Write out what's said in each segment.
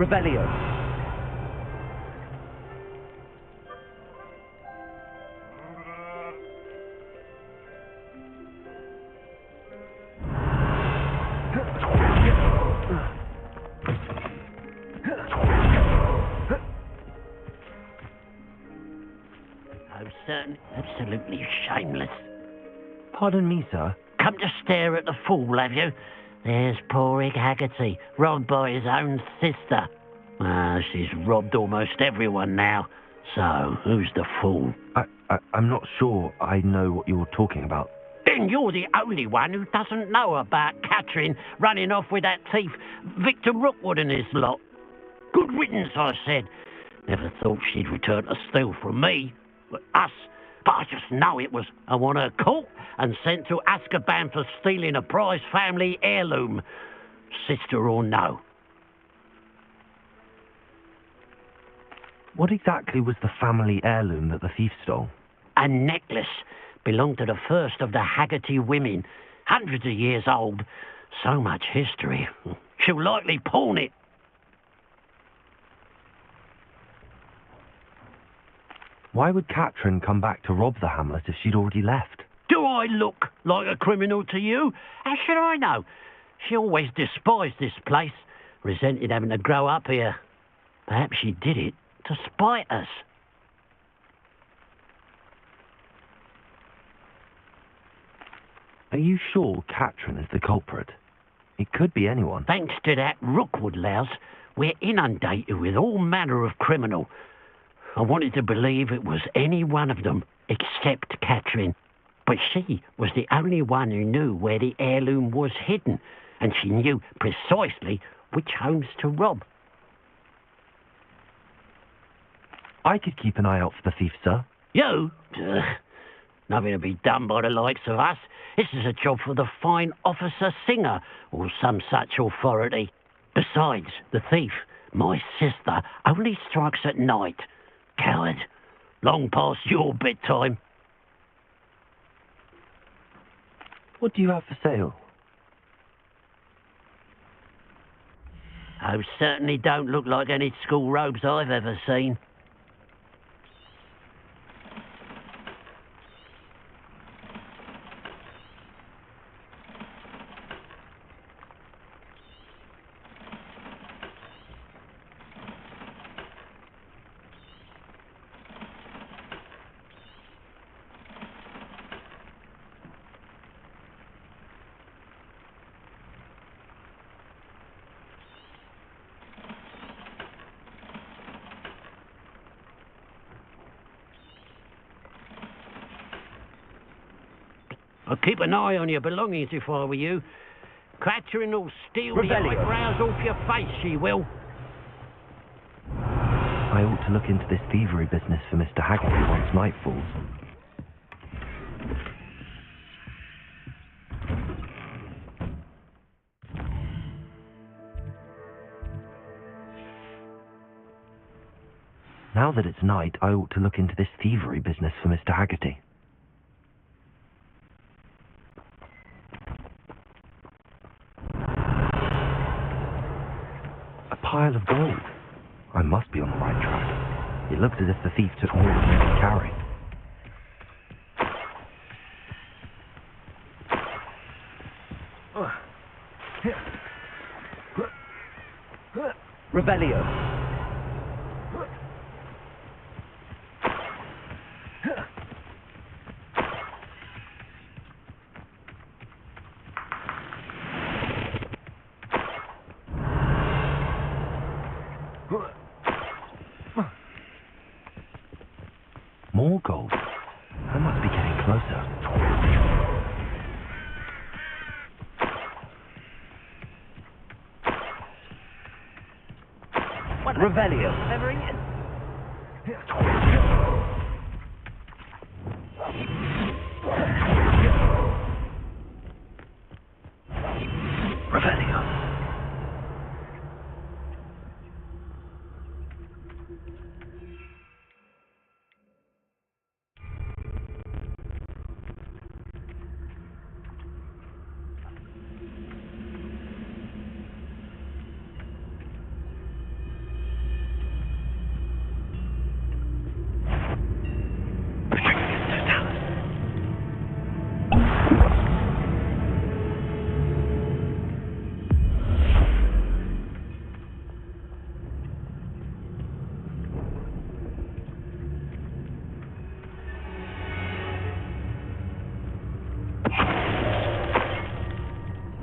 Revelio. Oh, certain, absolutely shameless. Pardon me, sir. Come to stare at the fool, have you? There's poor Ig Haggerty, robbed by his own sister. She's robbed almost everyone now. So, who's the fool? I'm not sure I know what you're talking about. Then you're the only one who doesn't know about Catherine running off with that thief, Victor Rookwood and his lot. Good riddance, I said. Never thought she'd return to steal from me, but us. But I just know it was. I want her caught and sent to Azkaban for stealing a prized family heirloom. Sister or no. What exactly was the family heirloom that the thief stole? A necklace. Belonged to the first of the Haggerty women. Hundreds of years old. So much history. She'll likely pawn it. Why would Catherine come back to rob the hamlet if she'd already left? Do I look like a criminal to you? How should I know? She always despised this place, resented having to grow up here. Perhaps she did it to spite us. Are you sure Catherine is the culprit? It could be anyone. Thanks to that Rookwood louse, we're inundated with all manner of criminal. I wanted to believe it was any one of them, except Catherine. But she was the only one who knew where the heirloom was hidden, and she knew precisely which homes to rob. I could keep an eye out for the thief, sir. You? Nothing to be done by the likes of us. This is a job for the fine officer Singer, or some such authority. Besides, the thief, my sister, only strikes at night. Coward. Long past your bedtime. What do you have for sale? Oh, certainly don't look like any school robes I've ever seen. I'd keep an eye on your belongings if I were you. Catherine will steal the eyebrows off your face, she will. I ought to look into this thievery business for Mr. Haggerty once night falls. Now that it's night, I ought to look into this thievery business for Mr. Haggerty. A pile of gold. I must be on the right track. It looks as if the thief took more than he could carry. Revelio. More gold. I must be getting closer. What Revelio. Severing it. Revelio.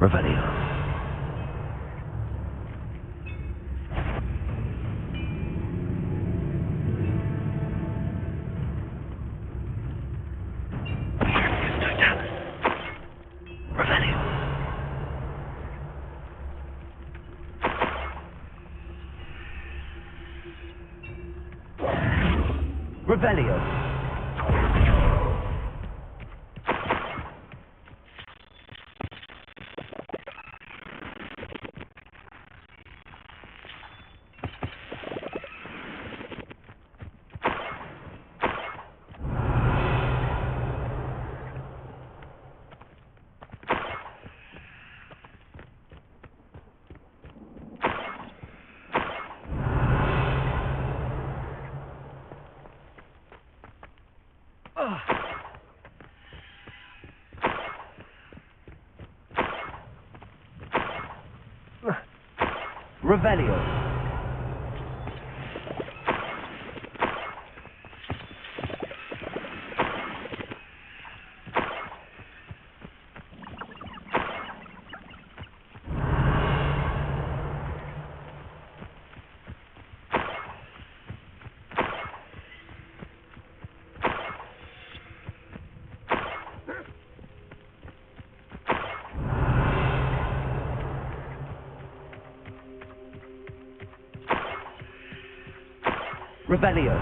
Revelio. Revelio. Revelio. Revelio.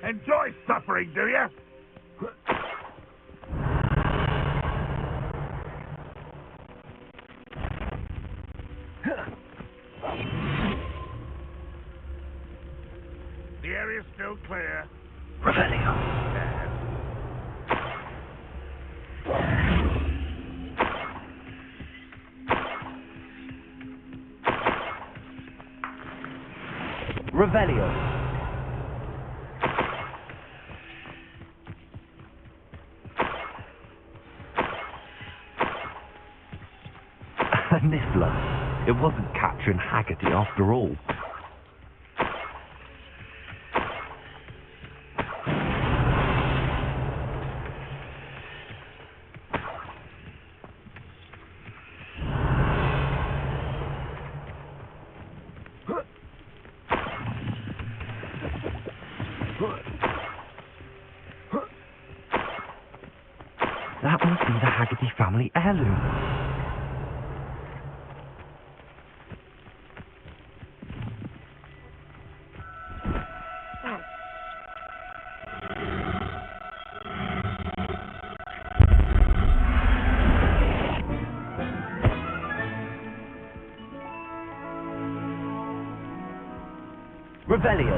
Enjoy suffering, do you? The area's still clear. Revelio. Revelio. Niffler. It wasn't Catherine Haggerty after all. That must be the Haggerty family heirloom. Revelio.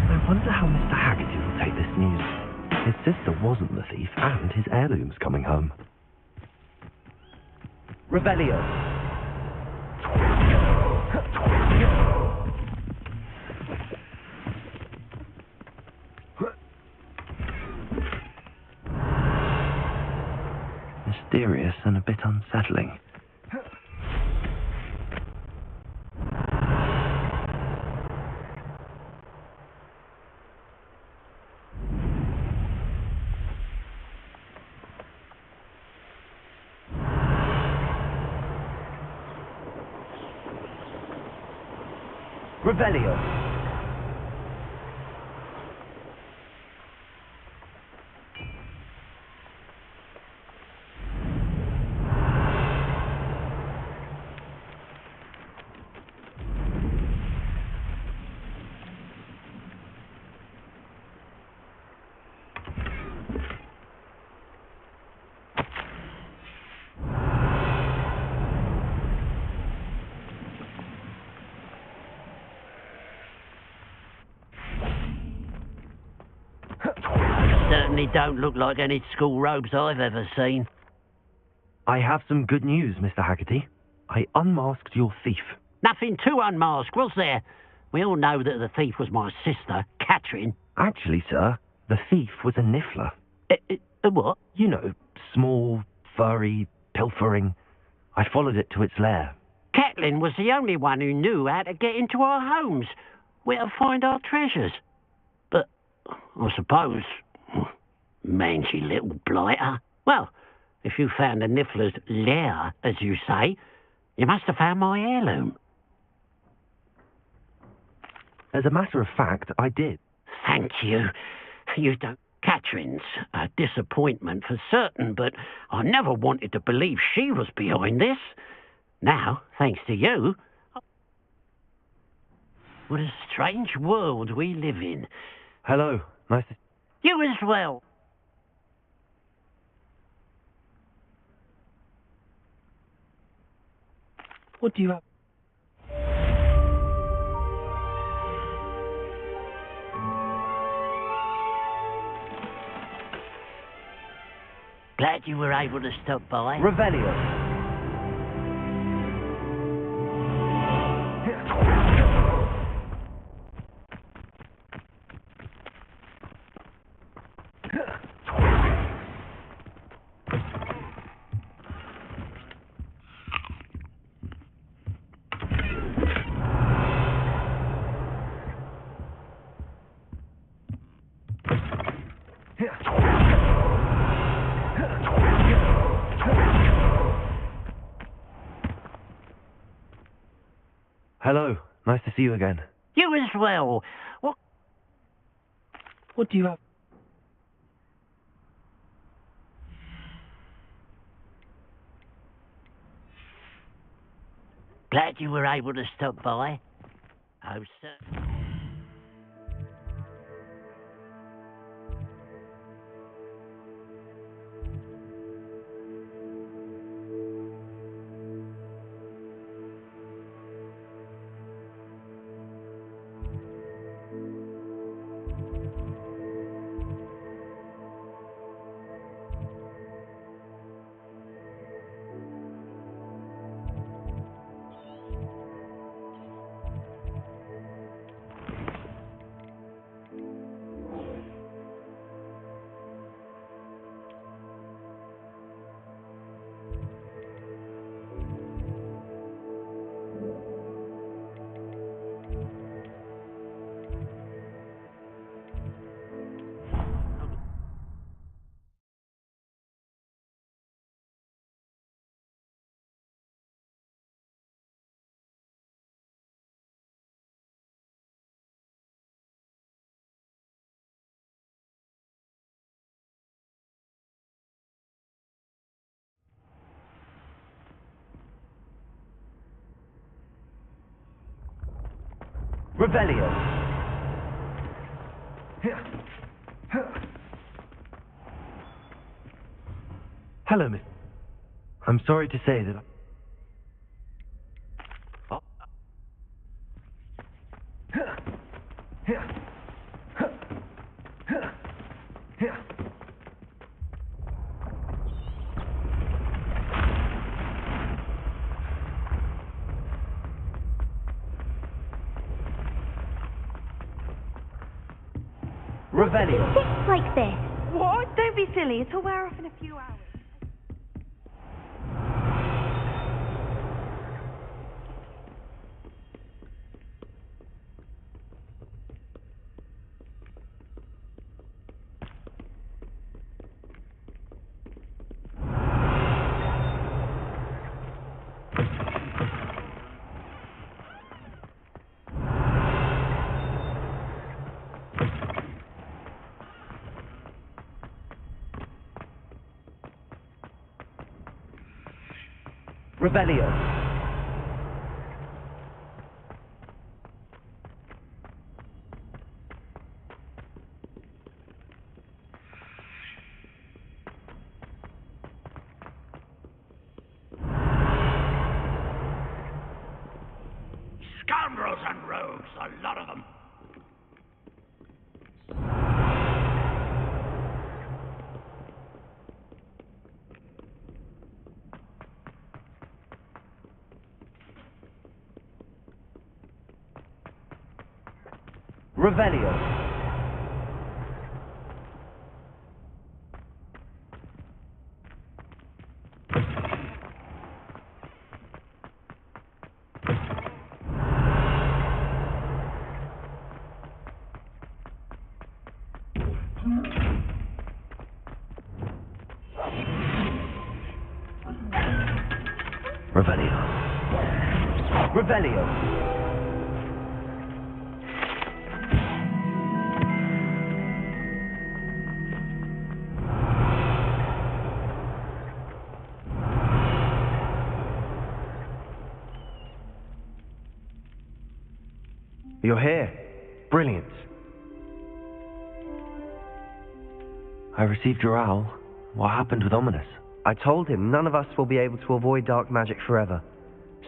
I wonder how Mr. Haggerty will take this news. His sister wasn't the thief, and his heirloom's coming home. Revelio. Mysterious and a bit unsettling. Revelio. certainly don't look like any school robes I've ever seen. I have some good news, Mr. Haggerty. I unmasked your thief. Nothing to unmask, was there? We all know that the thief was my sister, Catherine. Actually, sir, the thief was a niffler. A what? You know, small, furry, pilfering. I followed it to its lair. Catelyn was the only one who knew how to get into our homes, where to find our treasures. But, I suppose, mangy little blighter. Well, if you found the niffler's lair, as you say, you must have found my heirloom. As a matter of fact, I did. Thank you. You don't... Catherine's a disappointment for certain, but I never wanted to believe she was behind this. Now, thanks to you... What a strange world we live in. Hello. Nice to... You as well. What do you have? Glad you were able to stop by. Revelio. Hello. Nice to see you again. You as well. What do you have? Glad you were able to stop by. Oh, sir. Revelio. Hello, Miss. I'm sorry to say that... Revelio. Things like this. What? Don't be silly. It'll wear off in a few hours. Revelio. Scoundrels and rogues, a lot of them. Revelio. Revelio. Revelio. You're here. Brilliant. I received your owl. What happened with Ominous? I told him none of us will be able to avoid dark magic forever.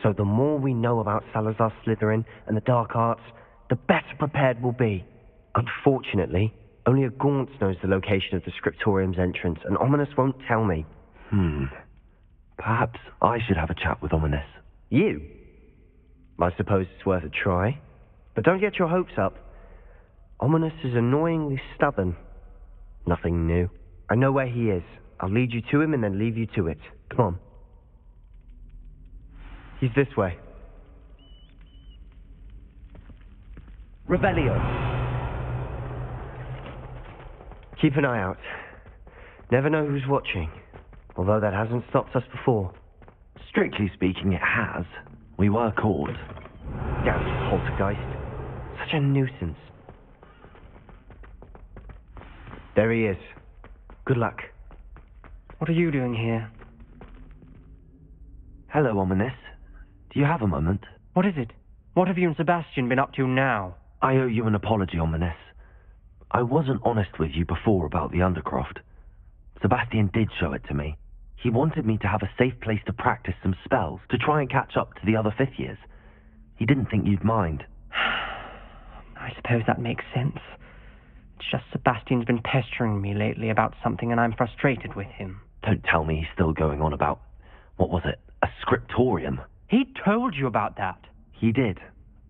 So the more we know about Salazar Slytherin and the dark arts, the better prepared we'll be. Unfortunately, only a Gaunt knows the location of the Scriptorium's entrance, and Ominous won't tell me. Perhaps I should have a chat with Ominous. You? I suppose it's worth a try. But don't get your hopes up. Ominous is annoyingly stubborn. Nothing new. I know where he is. I'll lead you to him and then leave you to it. Come on. He's this way. Revelio. Keep an eye out. Never know who's watching. Although that hasn't stopped us before. Strictly speaking, it has. We were caught. Damn poltergeist. Such a nuisance. There he is. Good luck. What are you doing here? Hello, Ominous. Do you have a moment? What is it? What have you and Sebastian been up to now? I owe you an apology, Ominous. I wasn't honest with you before about the Undercroft. Sebastian did show it to me. He wanted me to have a safe place to practice some spells, to try and catch up to the other fifth years. He didn't think you'd mind. I suppose that makes sense. It's just Sebastian's been pestering me lately about something and I'm frustrated with him. Don't tell me he's still going on about, what was it, a scriptorium? He told you about that. He did.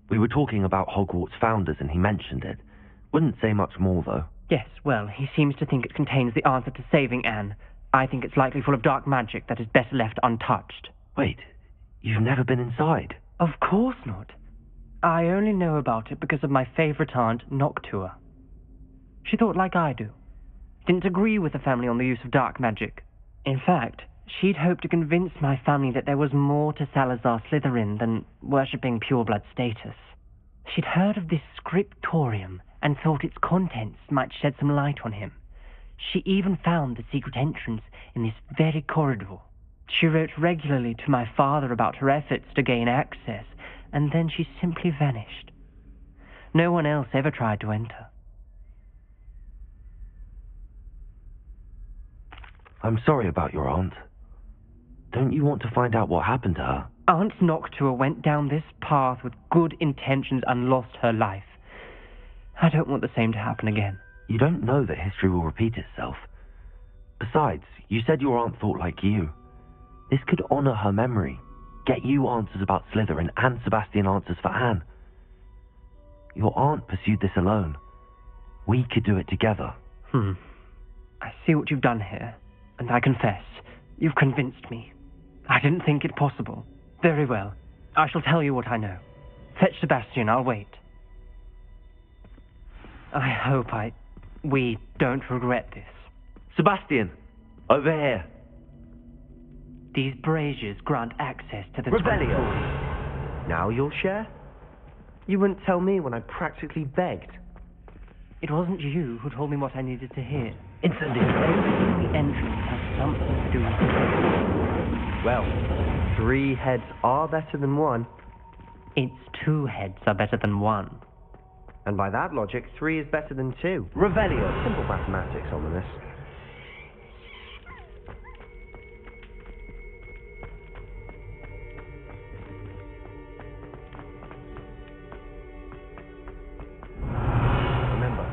We were talking about Hogwarts founders and he mentioned it. Wouldn't say much more, though. Yes, well, he seems to think it contains the answer to saving Anne. I think it's likely full of dark magic that is better left untouched. Wait, you've never been inside? Of course not. I only know about it because of my favorite aunt, Noctua. She thought like I do. Didn't agree with the family on the use of dark magic. In fact, she'd hoped to convince my family that there was more to Salazar Slytherin than worshipping pureblood status. She'd heard of this scriptorium and thought its contents might shed some light on him. She even found the secret entrance in this very corridor. She wrote regularly to my father about her efforts to gain access, and then she simply vanished. No one else ever tried to enter. I'm sorry about your aunt. Don't you want to find out what happened to her? Aunt Noctua went down this path with good intentions and lost her life. I don't want the same to happen again. You don't know that history will repeat itself. Besides, you said your aunt thought like you. This could honor her memory, get you answers about Slytherin and Sebastian answers for Anne. Your aunt pursued this alone. We could do it together. I see what you've done here, and I confess, you've convinced me. I didn't think it possible. Very well. I shall tell you what I know. Fetch Sebastian, I'll wait. I hope we don't regret this. Sebastian, over here. These braziers grant access to the Revelio. Now you'll share? You wouldn't tell me when I practically begged. It wasn't you who told me what I needed to hear. Incendiary. The entrance has something to do with it. Well, 3 heads are better than 1. Its 2 heads are better than 1. And by that logic, 3 is better than 2. Revelio. Simple mathematics, Ominous. Remember,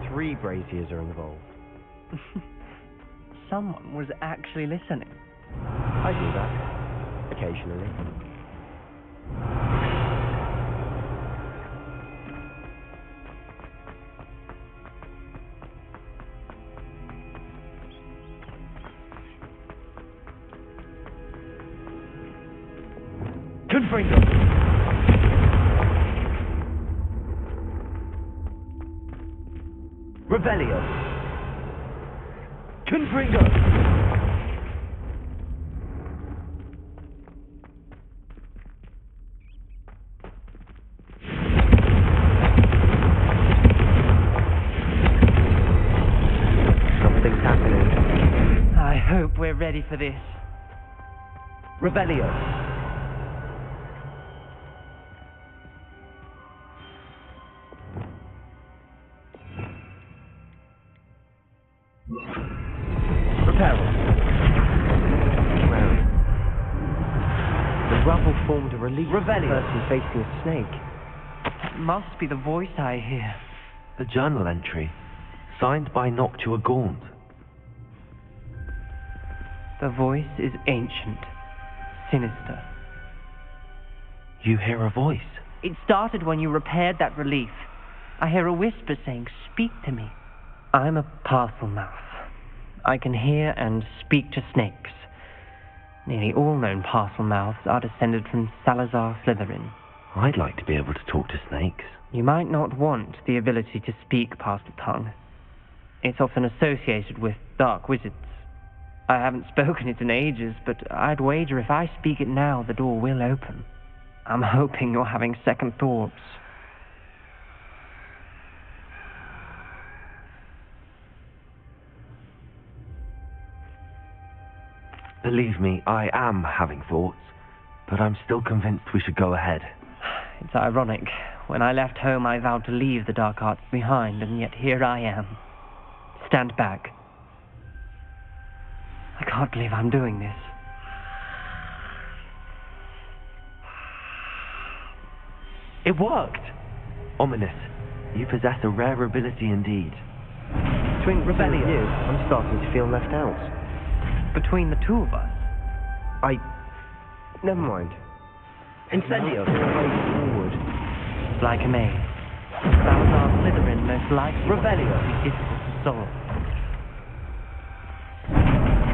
3 braziers are involved. Someone was actually listening. I do that. Occasionally. Confringo! Revelio! Confringo! Something's happening. I hope we're ready for this. Revelio! Reparo. Well, the rubble formed a relief person facing a snake. That must be the voice I hear. A journal entry, signed by Noctua Gaunt. The voice is ancient, sinister. You hear a voice. It started when you repaired that relief. I hear a whisper saying, "Speak to me." I'm a parcel mouth. I can hear and speak to snakes. Nearly all known parcel mouths are descended from Salazar Slytherin. I'd like to be able to talk to snakes. You might not want the ability to speak parcel tongue. It's often associated with dark wizards. I haven't spoken it in ages, but I'd wager if I speak it now, the door will open. I'm hoping you're having second thoughts. Believe me, I am having thoughts, but I'm still convinced we should go ahead. It's ironic. When I left home, I vowed to leave the dark arts behind, and yet here I am. Stand back. I can't believe I'm doing this. It worked! Ominous. You possess a rare ability indeed. Between Revelio and you, I'm starting to feel left out. Between the two of us? Never mind. Incendio! Forward. It's like a maze. Salazar Slytherin most likely Revelio. will be difficult to solve.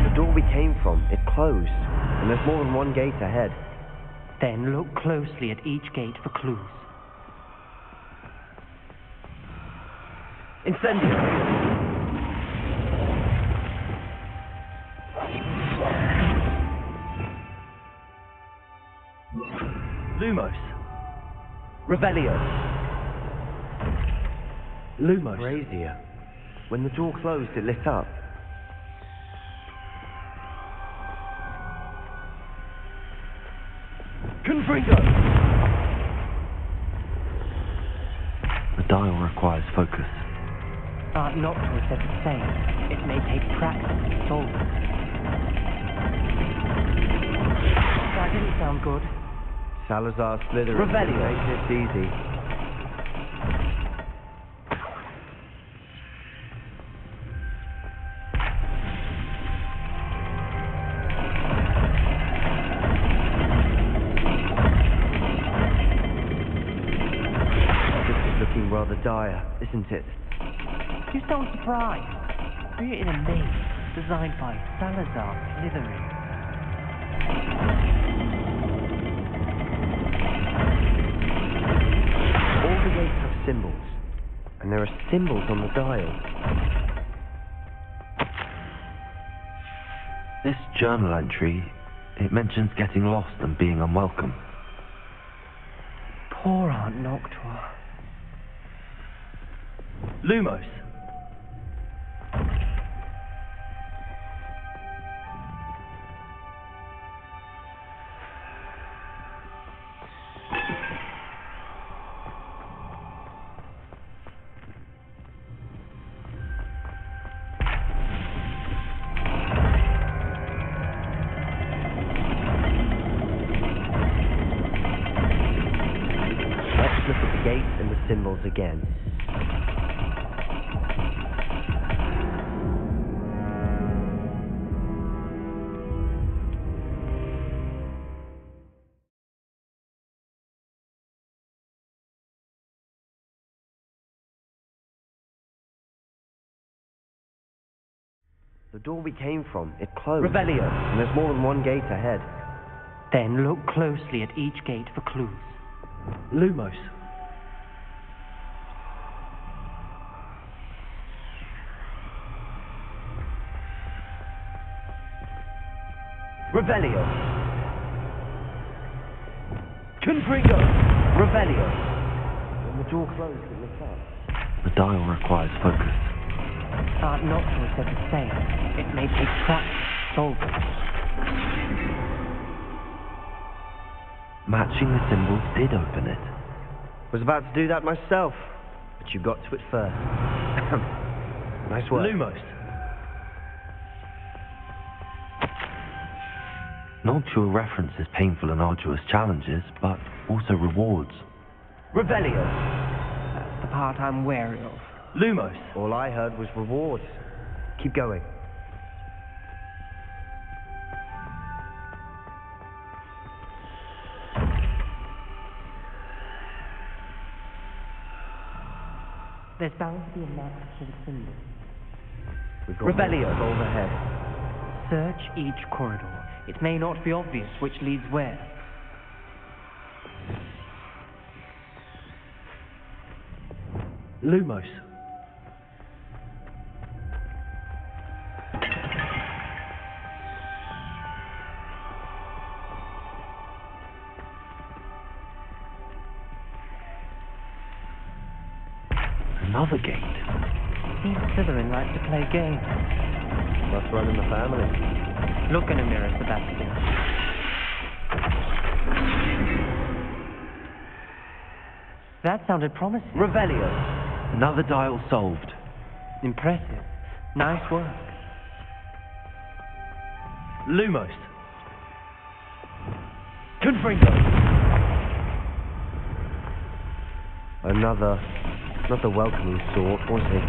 The door we came from, it closed, and there's more than one gate ahead. Then look closely at each gate for clues. Incendio! Lumos! Revelio! Lumos! Brazier. When the door closed, it lit up. Confringo! The dial requires focus. Noctua said the same. It may take practice to solve it. That didn't sound good. Salazar Slytherin. Revelio. Make this easy. This is looking rather dire, isn't it? You sound surprised. We're in a maze designed by Salazar Slytherin. All the gates have symbols, and there are symbols on the dial. This journal entry, it mentions getting lost and being unwelcome. Poor Aunt Noctua. Lumos! Let's look at the gates and the symbols again. The door we came from, it closed. Revelio. And there's more than one gate ahead. Then look closely at each gate for clues. Lumos. Revelio. Confringo. Revelio. When the door closed, it lit up. The dial requires focus. Aunt Noctua said the same. It may take practice to solve it. Matching the symbols did open it. Was about to do that myself, but you got to it first. Nice work. Lumos. Noctua references painful and arduous challenges, but also rewards. Revelio. That's the part I'm wary of. Lumos. All I heard was rewards. Keep going. There's bound to be a map for the symbol. We've got Revelio overhead. Search each corridor. It may not be obvious which leads where. Lumos. Another gate. Seems Slytherin likes to play games. Must run in the family. Look in a mirror, Sebastian. That sounded promising. Revelio. Another dial solved. Impressive. Nice work. Lumos. Confringo. Another. Not the welcoming sort, was he?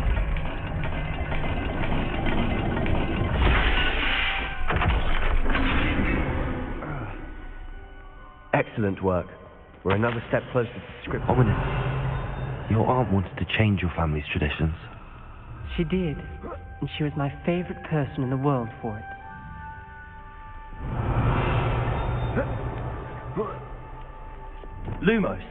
Excellent work. We're another step closer to the script. Ominous. Your aunt wanted to change your family's traditions. She did. And she was my favorite person in the world for it. Lumos.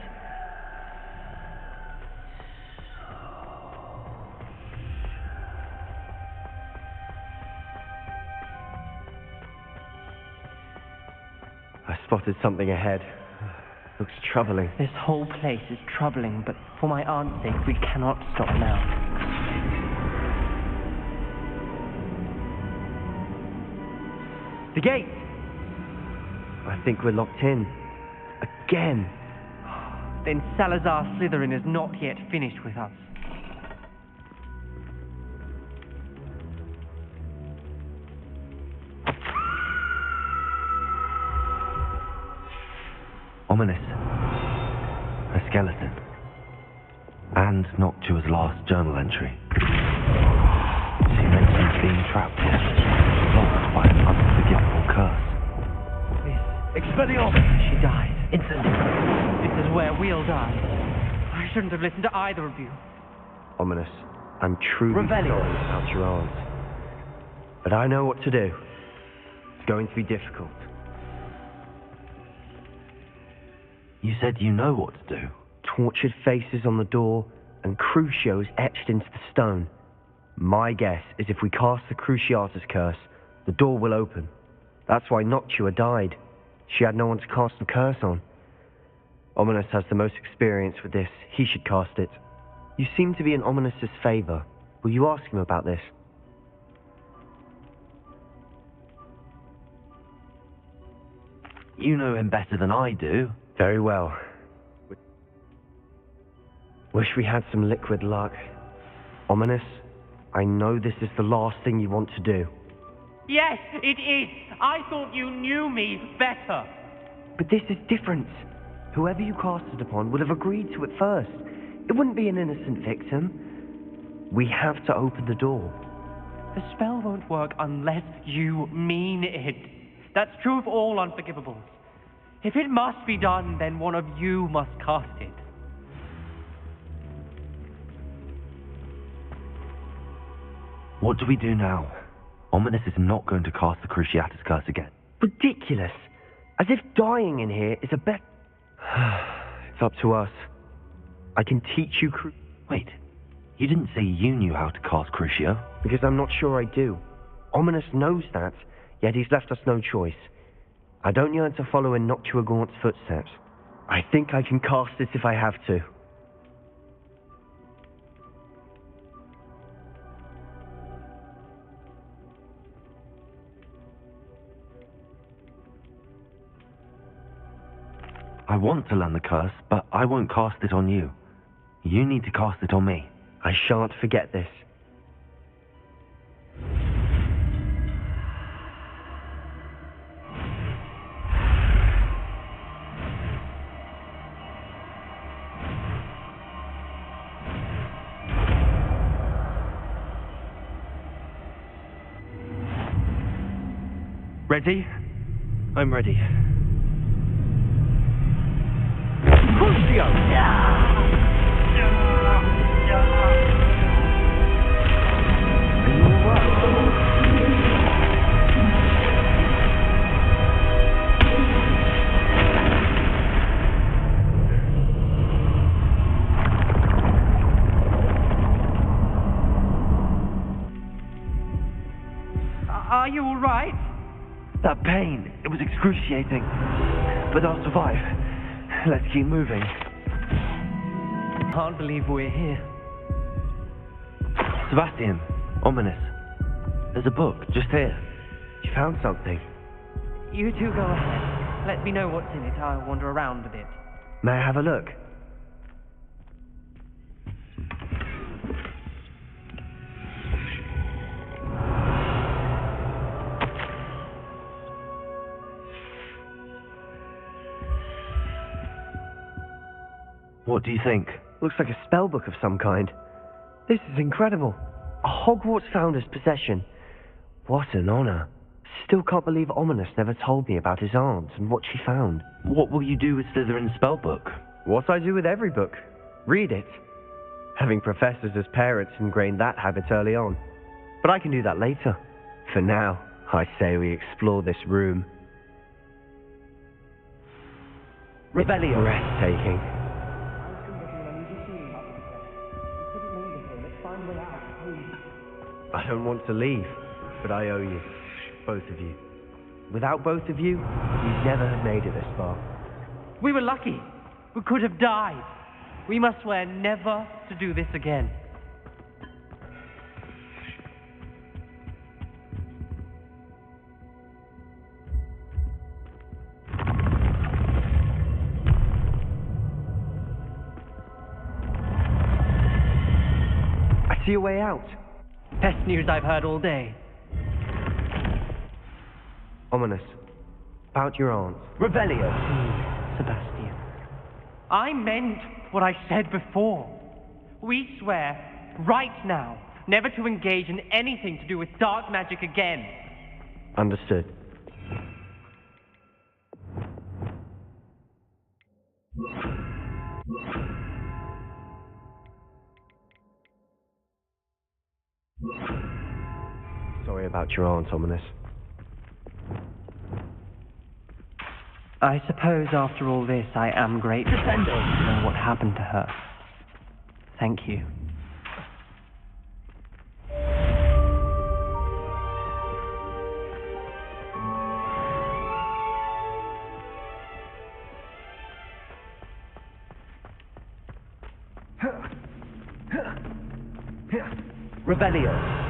I spotted something ahead. Looks troubling. This whole place is troubling, but for my aunt's sake, we cannot stop now. The gate! I think we're locked in. Again! Then Salazar Slytherin is not yet finished with us. Ominous. A skeleton. And Noctua's last journal entry. She mentions being trapped here, blocked by an unforgivable curse. Expelliarmus! She died. Incendiary. This is where we'll die. I shouldn't have listened to either of you. Ominous. I'm truly sorry about your aunt. But I know what to do. It's going to be difficult. You said you know what to do. Tortured faces on the door and Crucios etched into the stone. My guess is if we cast the Cruciatus curse, the door will open. That's why Noctua died. She had no one to cast the curse on. Ominous has the most experience with this. He should cast it. You seem to be in Ominous's favor. Will you ask him about this? You know him better than I do. Very well. Wish we had some liquid luck. Ominous, I know this is the last thing you want to do. Yes, it is. I thought you knew me better. But this is different. Whoever you cast it upon would have agreed to it first. It wouldn't be an innocent victim. We have to open the door. The spell won't work unless you mean it. That's true of all unforgivables. If it must be done, then one of you must cast it. What do we do now? Ominous is not going to cast the Cruciatus curse again. Ridiculous. As if dying in here is a bet. It's up to us. I can teach you Wait, you didn't say you knew how to cast Crucio? because I'm not sure I do. Ominous knows that, yet he's left us no choice. I don't yearn to follow in Noctua Gaunt's footsteps. I think I can cast it if I have to. I want to learn the curse, but I won't cast it on you. You need to cast it on me. I shan't forget this. Ready? I'm ready. Crucio! Are you all right? That pain, it was excruciating. But I'll survive. Let's keep moving. Can't believe we're here. Sebastian, Ominous. There's a book, just here. You found something. You two go ahead. Let me know what's in it. I'll wander around a bit. May I have a look? What do you think? Looks like a spell book of some kind. This is incredible. A Hogwarts founder's possession. What an honor. Still can't believe Ominous never told me about his aunt and what she found. What will you do with Slytherin's spellbook? What I do with every book. Read it. Having professors as parents ingrained that habit early on. But I can do that later. For now, I say we explore this room. Rebellion. Breathtaking. I don't want to leave, but I owe you. Both of you. Without both of you, we'd never have made it this far. We were lucky. We could have died. We must swear never to do this again. I see a way out. Best news I've heard all day. Ominous. About your aunt. Rebellion. Sebastian. I meant what I said before. We swear, right now, never to engage in anything to do with dark magic again. Understood. Sorry about your aunt, Ominous. I suppose after all this, I am grateful to know what happened to her. Thank you. Rebellion.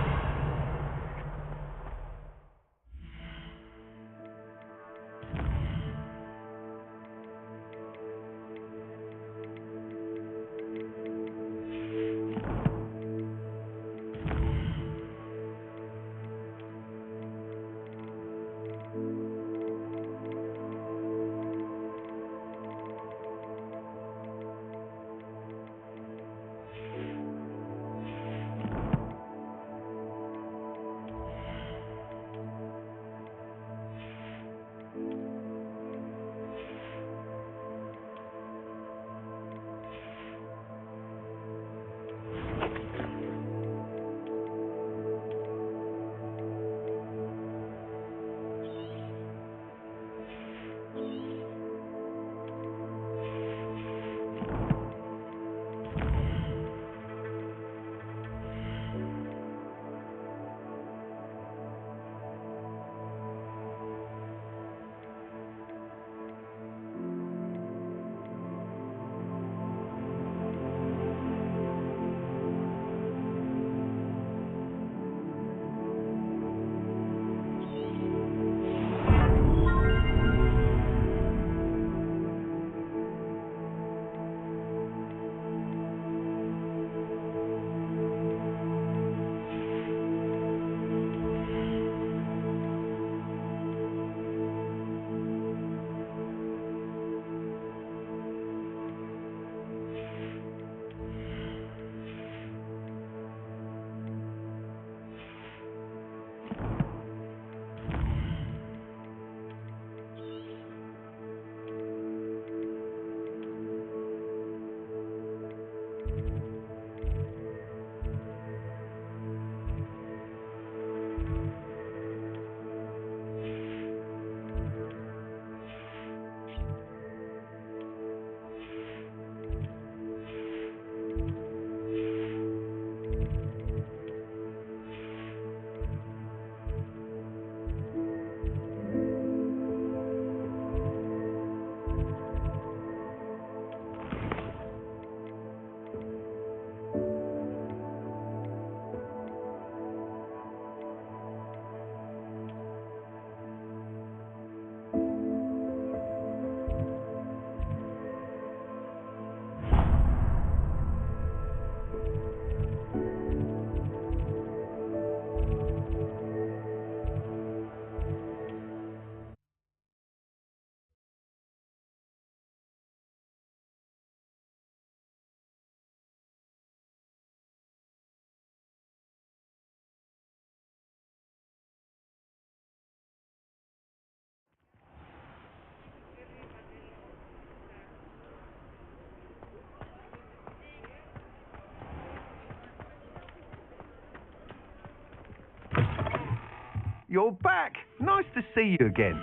you're back. Nice to see you again.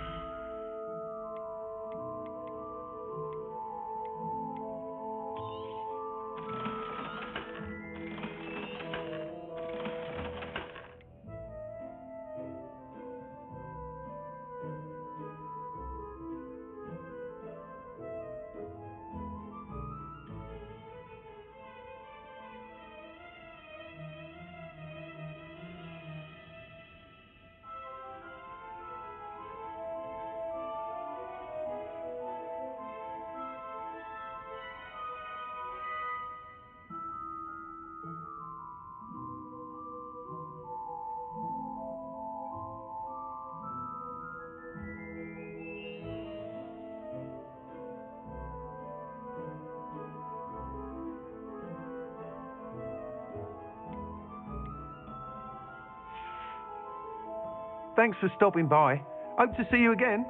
Thanks for stopping by. Hope to see you again.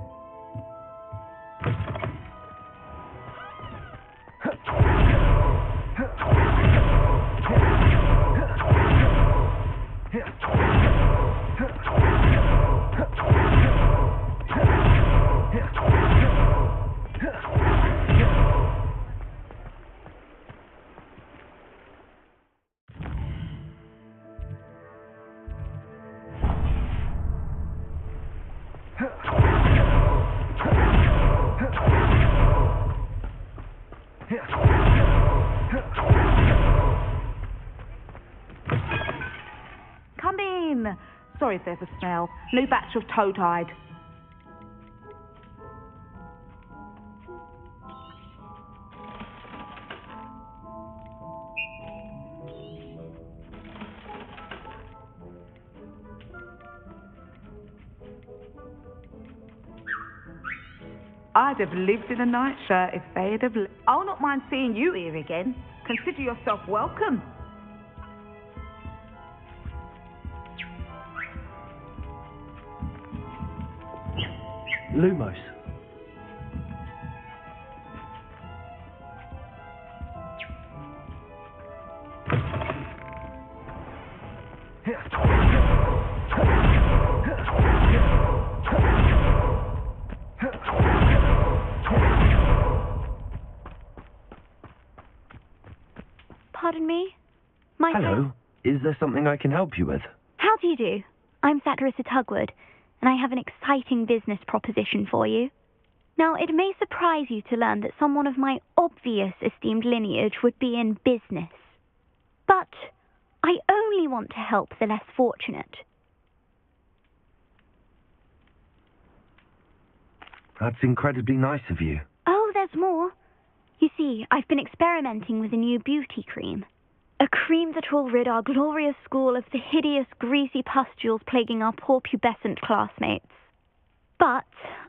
Come in. Sorry if there's a smell. New batch of toad-hide. I'd have lived in a nightshirt if they'd have... I'll not mind seeing you here again. Consider yourself welcome. Lumos. Pardon me? Hello. Is there something I can help you with? How do you do? I'm Satirissa Tugwood, and I have an exciting business proposition for you. Now, it may surprise you to learn that someone of my obvious esteemed lineage would be in business. But I only want to help the less fortunate. That's incredibly nice of you. Oh, there's more. You see, I've been experimenting with a new beauty cream. A cream that will rid our glorious school of the hideous, greasy pustules plaguing our poor pubescent classmates. But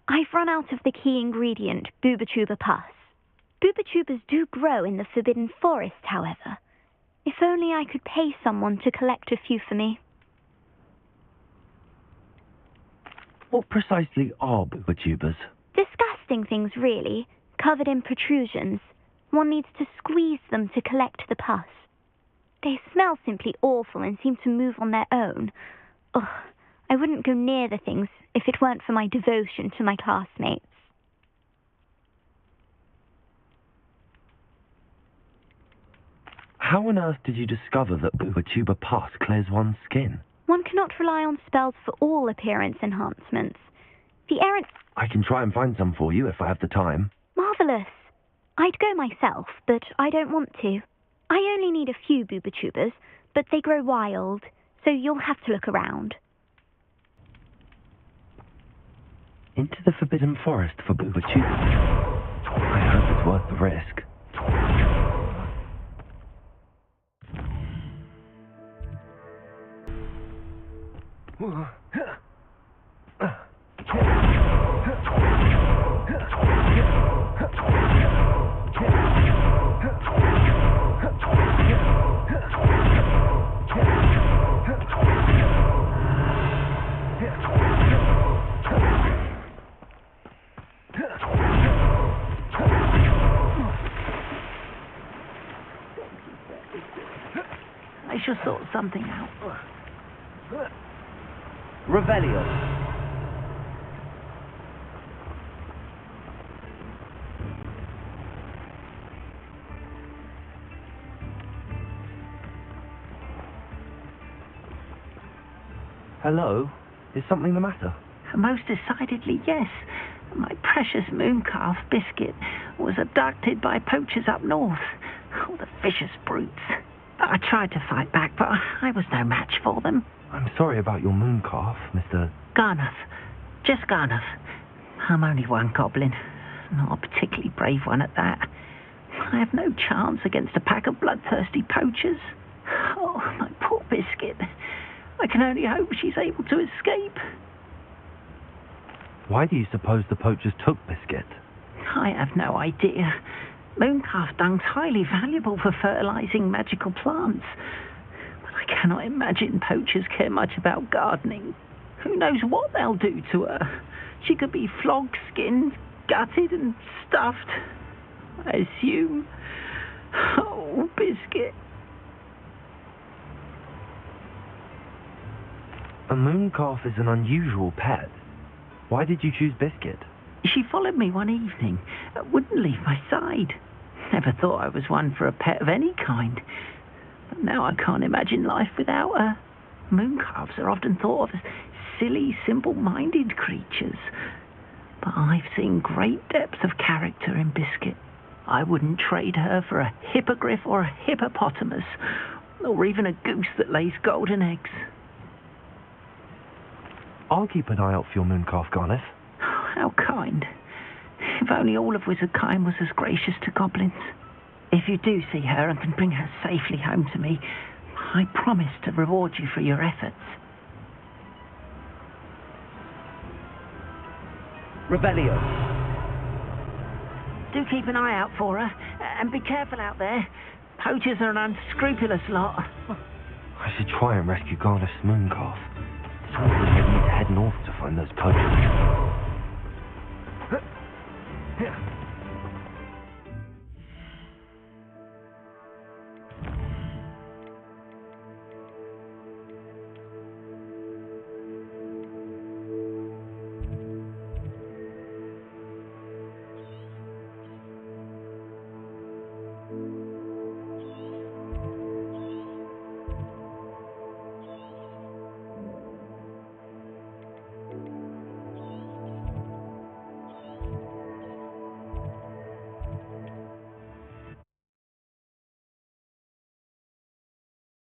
I've run out of the key ingredient, Booba-Tuber pus. Booba-Tubers do grow in the Forbidden Forest, however. If only I could pay someone to collect a few for me. What precisely are Booba-Tubers? Disgusting things, really, covered in protrusions. One needs to squeeze them to collect the pus. They smell simply awful and seem to move on their own. Ugh, I wouldn't go near the things if it weren't for my devotion to my classmates. How on earth did you discover that Booba-Tuber pus clears one's skin? One cannot rely on spells for all appearance enhancements. The errant... I can try and find some for you if I have the time. Marvellous. I'd go myself, but I don't want to. I only need a few Booba-Tubers, but they grow wild, so you'll have to look around. Into the Forbidden Forest for Booba-Tubers. I hope it's worth the risk. I should sort something out. Revelio. Hello? Is something the matter? Most decidedly, yes. My precious mooncalf, Biscuit, was abducted by poachers up north. Oh, the vicious brutes. I tried to fight back, but I was no match for them. I'm sorry about your mooncalf, Mr. Garnuff. Just Garnuff. I'm only one goblin. Not a particularly brave one at that. I have no chance against a pack of bloodthirsty poachers. Oh, my poor Biscuit. I can only hope she's able to escape. Why do you suppose the poachers took Biscuit? I have no idea. Mooncalf dung's highly valuable for fertilizing magical plants. But I cannot imagine poachers care much about gardening. Who knows what they'll do to her? She could be flogged, skinned, gutted and stuffed. I assume. Oh, Biscuit. A mooncalf is an unusual pet. Why did you choose Biscuit? She followed me one evening, wouldn't leave my side. Never thought I was one for a pet of any kind. But now I can't imagine life without her. Mooncalves are often thought of as silly, simple-minded creatures. But I've seen great depth of character in Biscuit. I wouldn't trade her for a hippogriff or a hippopotamus, or even a goose that lays golden eggs. I'll keep an eye out for your mooncalf, Garneth. Oh, how kind. If only all of Wizardkind was as gracious to goblins. If you do see her and can bring her safely home to me, I promise to reward you for your efforts. Revelio. Do keep an eye out for her, and be careful out there. Poachers are an unscrupulous lot. I should try and rescue Garneth's mooncalf. Someone would need to head north to find those poachers.